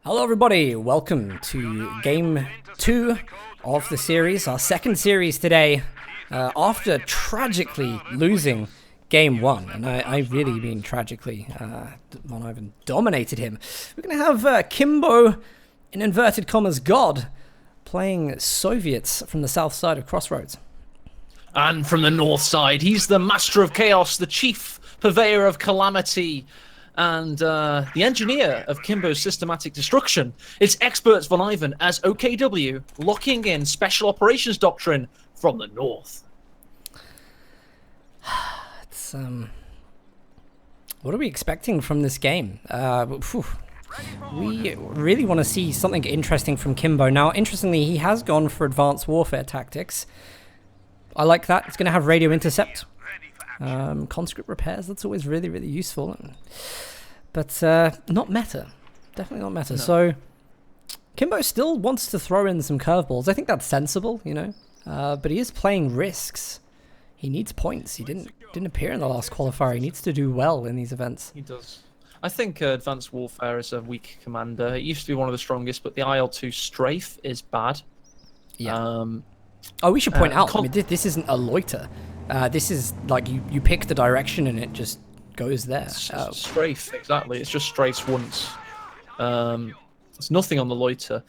Hello everybody, welcome to game 2 of the series, our second series today, after tragically losing game 1, and I really mean tragically. VonIvan dominated him. We're going to have Kimbo, in inverted commas God, playing Soviets from the south side of Crossroads. And from the north side, he's the master of chaos, the chief purveyor of calamity, and the engineer of Kimbo's systematic destruction. It's experts VonIvan as OKW, locking in special operations doctrine from the north. It's, what are we expecting from this game? We really want to see something interesting from Kimbo. Now, interestingly, he has gone for advanced warfare tactics. I like that. It's going to have radio intercept. Conscript repairs, that's always really, really useful. But not meta. Definitely not meta. No. So, Kimbo still wants to throw in some curveballs. I think that's sensible, you know. But he is playing risks. He needs points. He didn't appear in the last qualifier. He needs to do well in these events. He does. I think Advanced Warfare is a weak commander. It used to be one of the strongest, but the IL-2 strafe is bad. Yeah. Oh, we should point out, I mean, this isn't a loiter. This is like you pick the direction and it just goes there. Strafe, exactly. It's just strafes once. There's nothing on the loiter.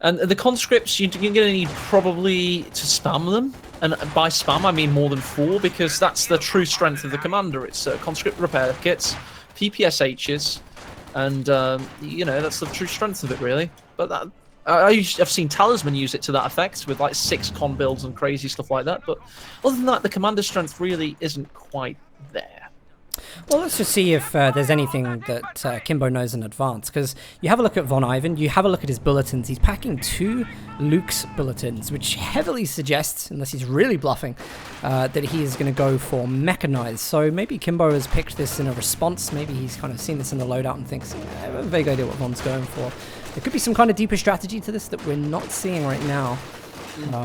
And the conscripts, you're going to need probably to spam them. And by spam, I mean more than 4, because that's the true strength of the commander. It's conscript repair kits, PPSHs, and, you know, that's the true strength of it, really. But that... I've seen Talisman use it to that effect with like 6 con builds and crazy stuff like that, but other than that, the commander strength really isn't quite there. Well, let's just see if there's anything that Kimbo knows in advance, because you have a look at VonIvan, you have a look at his bulletins. He's packing 2 Luke's bulletins, which heavily suggests, unless he's really bluffing, that he is going to go for mechanized. So maybe Kimbo has picked this in a response. Maybe he's kind of seen this in the loadout and thinks, I have a vague idea what Von's going for. There could be some kind of deeper strategy to this that we're not seeing right now.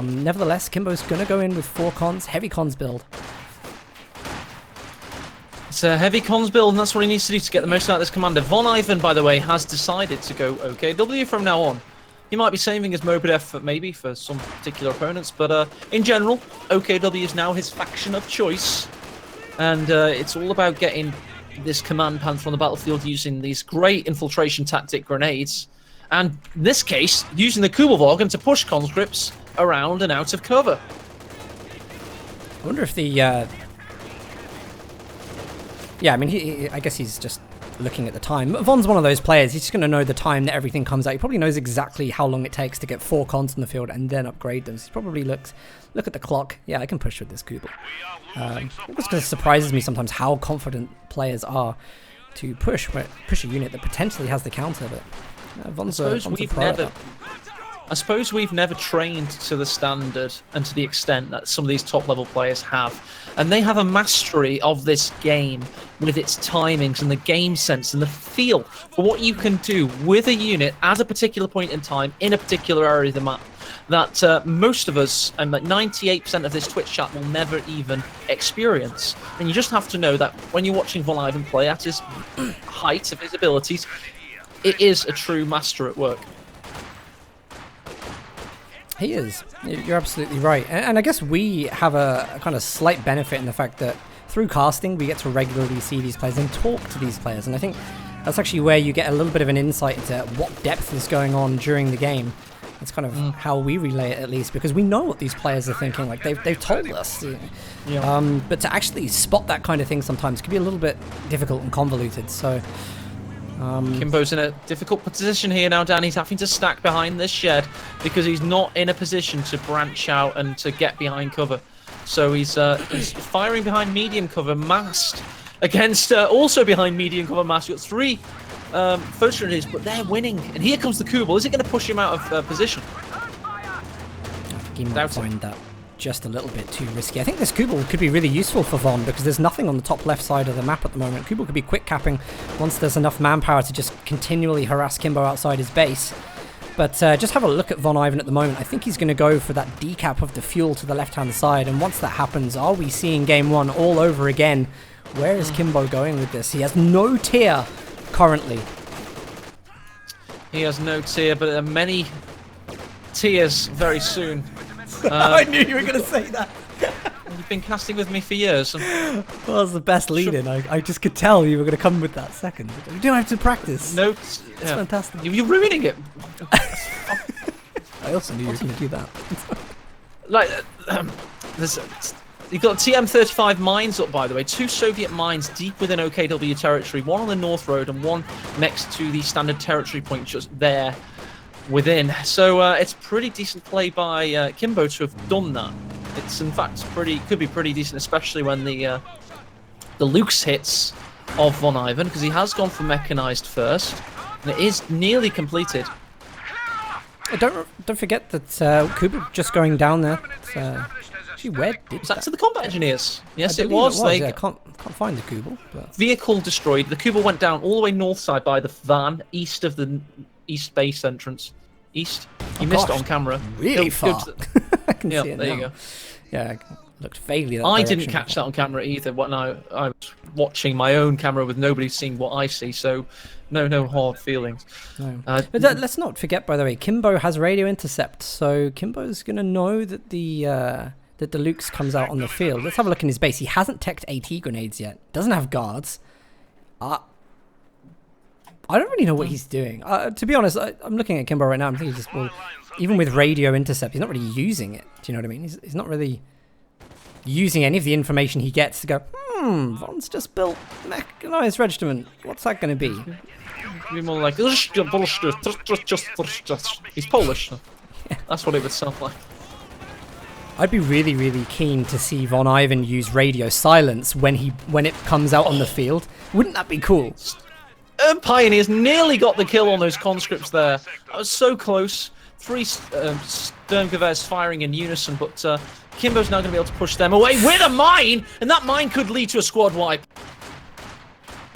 Nevertheless, Kimbo's going to go in with 4 cons, heavy cons build. It's a heavy cons build, and that's what he needs to do to get the most out of this commander. VonIvan, by the way, has decided to go OKW from now on. He might be saving his Mobidef maybe for some particular opponents, but in general, OKW is now his faction of choice. And it's all about getting this command panther on the battlefield using these great infiltration tactic grenades. And in this case, using the Kubelwagen to push conscripts around and out of cover. I wonder if the... Yeah, I mean, I guess he's just looking at the time. Von's one of those players. He's just going to know the time that everything comes out. He probably knows exactly how long it takes to get 4 cons in the field and then upgrade them. So he probably look at the clock. Yeah, I can push with this Kubel. It surprises me sometimes how confident players are to push a unit that potentially has the counter, but... I suppose we've never trained to the standard and to the extent that some of these top level players have, and they have a mastery of this game with its timings and the game sense and the feel for what you can do with a unit at a particular point in time in a particular area of the map that most of us, and like 98% of this Twitch chat, will never even experience. And you just have to know that when you're watching VonIvan play at his height of his abilities, it is a true master at work. He is. You're absolutely right. And I guess we have a kind of slight benefit in the fact that through casting, we get to regularly see these players and talk to these players. And I think that's actually where you get a little bit of an insight into what depth is going on during the game. It's kind of how we relay it, at least, because we know what these players are thinking. Like, they've told us. Yeah. But to actually spot that kind of thing sometimes can be a little bit difficult and convoluted. So... Kimbo's in a difficult position here now, Dan. He's having to stack behind this shed because he's not in a position to branch out and to get behind cover. So he's firing behind medium cover, masked against also behind medium cover, masked. You've got 3 first grenades, but they're winning. And here comes the Kubel. Is it going to push him out of position? I think he might find that just a little bit too risky. I think this Kubel could be really useful for Von because there's nothing on the top left side of the map at the moment. Kubel could be quick capping once there's enough manpower to just continually harass Kimbo outside his base. But just have a look at VonIvan at the moment. I think he's going to go for that decap of the fuel to the left-hand side. And once that happens, are we seeing game 1 all over again? Where is Kimbo going with this? He has no tier currently. He has no tear, but there are many tears very soon. I knew you were going to say that. You've been casting with me for years. Well, that was the best lead-in. I just could tell you were going to come with that second. You don't have to practice. No, it's fantastic. You're ruining it. I also knew you were going to do that. Like, you've got TM35 mines up, by the way. 2 Soviet mines deep within OKW territory. One on the North Road and one next to the standard territory point just there within. So it's pretty decent play by Kimbo to have done that. It's in fact could be pretty decent, especially when the Luke's hits of VonIvan, because he has gone for mechanized first, and it is nearly completed. Don't forget that Cooper just going down there. Actually, where did was that to the combat engineers? Yes, it was. Yeah, I can't find the Kubel. But... Vehicle destroyed. The Kubel went down all the way north side by the van, east of the east base entrance. East. You missed it on camera. Really far. I can see it there now. you go. Yeah, I looked vaguely that I direction didn't catch before. that on camera either when I was watching my own camera with nobody seeing what I see, so no hard feelings. No. But let's not forget, by the way, Kimbo has radio intercept, so Kimbo's going to know that the Luke's comes out on the field. Let's have a look in his base. He hasn't teched AT grenades yet. Doesn't have guards. I don't really know what he's doing. To be honest, I'm looking at Kimbo right now. I'm thinking just, well, even with radio intercept, he's not really using it. Do you know what I mean? He's not really using any of the information he gets to go, Von's just built mechanized regiment. What's that going to be? Be more like, he's Polish. That's what it would sound like. I'd be really, really keen to see VonIvan use radio silence when it comes out on the field. Wouldn't that be cool? Pioneers nearly got the kill on those conscripts there. That was so close. 3 Sturmgewehrs firing in unison, but Kimbo's now going to be able to push them away with a mine, and that mine could lead to a squad wipe.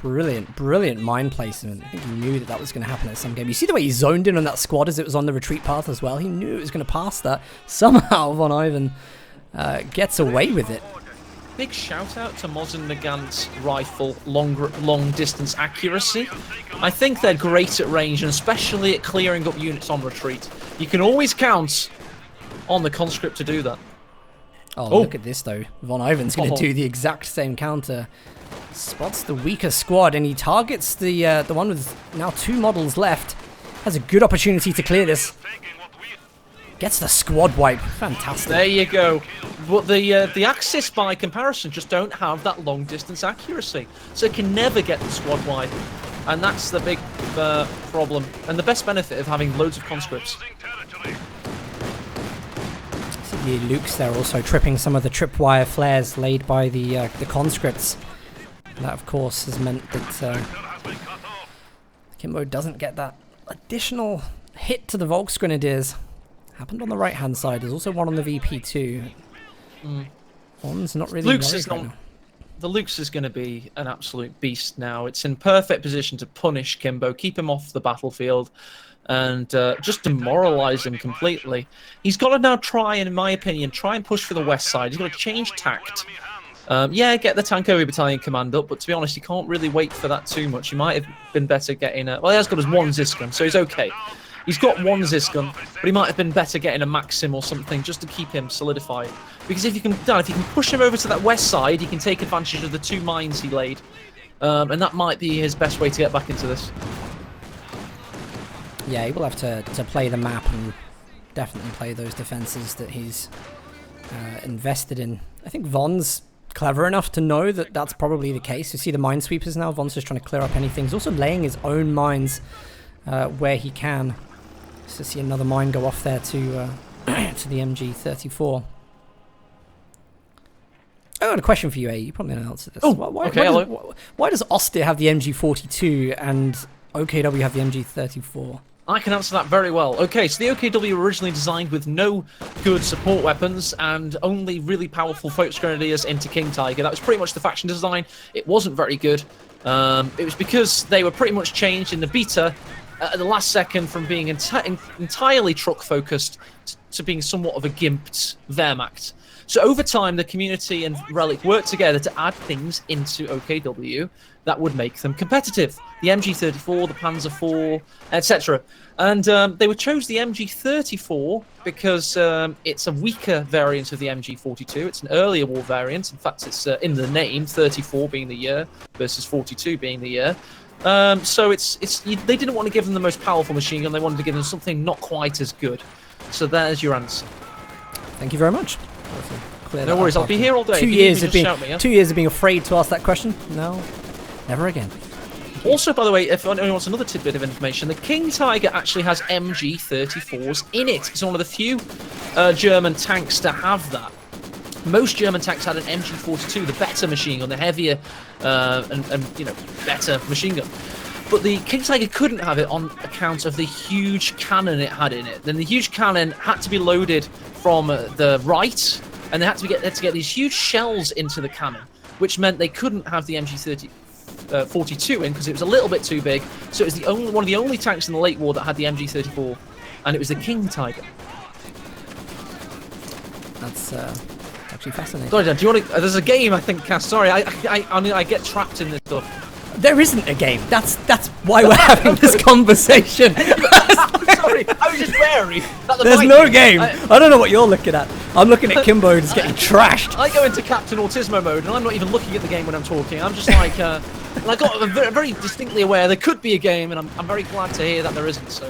Brilliant mine placement. I think he knew that was going to happen at some game. You see the way he zoned in on that squad as it was on the retreat path as well? He knew it was going to pass that. Somehow VonIvan gets away with it. Big shout out to Mosin Nagant's rifle, long distance accuracy. I think they're great at range, and especially at clearing up units on retreat. You can always count on the conscript to do that. Oh, look at this though. VonIvan's going to do the exact same counter. Spots the weaker squad, and he targets the one with now 2 models left. Has a good opportunity to clear this. Gets the squad wipe. Fantastic. There you go. But the Axis, by comparison, just don't have that long distance accuracy, so it can never get the squad wipe, and that's the big problem. And the best benefit of having loads of conscripts. See the Luke's there also tripping some of the tripwire flares laid by the conscripts. That, of course, has meant that Kimbo doesn't get that additional hit to the Volksgrenadiers. Happened on the right-hand side. There's also one on the VP2. One's not really the Luke's is going to be an absolute beast now. It's in perfect position to punish Kimbo, keep him off the battlefield, and just demoralize him completely. He's got to now try, and in my opinion, try and push for the west side. He's got to change tact. Yeah, get the Tankovi Battalion command up, but to be honest, he can't really wait for that too much. He might have been better getting well, he has got his 1 Zisgun, so he's okay. He's got 1 Zisgun, but he might have been better getting a Maxim or something just to keep him solidified. Because if you can push him over to that west side, he can take advantage of the 2 mines he laid. And that might be his best way to get back into this. Yeah, he will have to play the map and definitely play those defenses that he's invested in. I think Von's clever enough to know that that's probably the case. You see the minesweepers now. Von's just trying to clear up anything. He's also laying his own mines where he can. Just to see another mine go off there to the MG34. I got a question for you, A. You probably know the answer to this. Oh, why does Austin have the MG42 and OKW have the MG34? I can answer that very well. Okay, so the OKW were originally designed with no good support weapons and only really powerful Volksgrenadiers into King Tiger. That was pretty much the faction design. It wasn't very good. It was because they were pretty much changed in the beta at the last second from being entirely truck focused to being somewhat of a gimped Wehrmacht. So over time, the community and Relic worked together to add things into OKW that would make them competitive. The MG34, the Panzer IV, etc. And they chose the MG34 because it's a weaker variant of the MG42. It's an earlier war variant. In fact, it's in the name, 34 being the year versus 42 being the year. So they didn't want to give them the most powerful machine gun. They wanted to give them something not quite as good. So there's your answer. Thank you very much. No worries, I'll be here all day. 2 years of being 2 years of being afraid to ask that question. No, never again. Also, by the way, if anyone wants another tidbit of information, the King Tiger actually has MG34s in it. It's one of the few German tanks to have that. Most German tanks had an MG42, the better machine gun, the heavier and better machine gun. But the King Tiger couldn't have it on account of the huge cannon it had in it. Then the huge cannon had to be loaded from the right, and they had to get these huge shells into the cannon, which meant they couldn't have the MG42 in because it was a little bit too big. So it was one of the only tanks in the late war that had the MG34, and it was the King Tiger. That's actually fascinating. Sorry, Dan, do you want to? There's a game, I think, Cass. Sorry, I get trapped in this stuff. There isn't a game. That's why we're having this conversation. Sorry, I was just wary. There's no game. I don't know what you're looking at. I'm looking at Kimbo just getting trashed. I go into Captain Autismo mode, and I'm not even looking at the game when I'm talking. I'm just like, and I got very distinctly aware there could be a game, and I'm very glad to hear that there isn't. So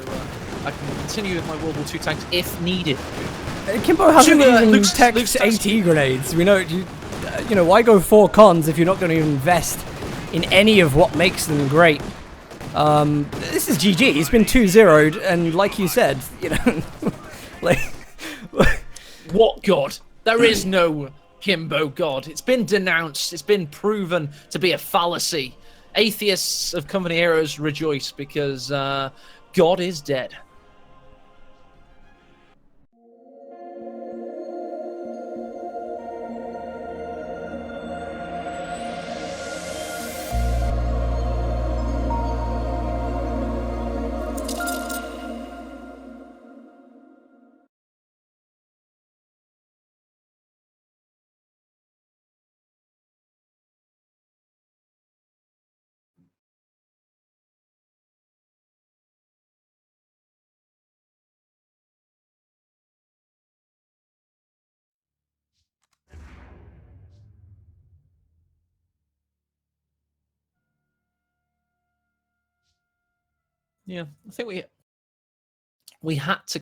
I can continue with my World War II tanks if needed. Kimbo hasn't even teched AT grenades. We know, why go 4 cons if you're not going to invest in any of what makes them great? This is GG. It's been 2-0'd, and like you said, like... What god? There is no Kimbo god. It's been denounced. It's been proven to be a fallacy. Atheists of Company Heroes rejoice because God is dead. Yeah, I think we had to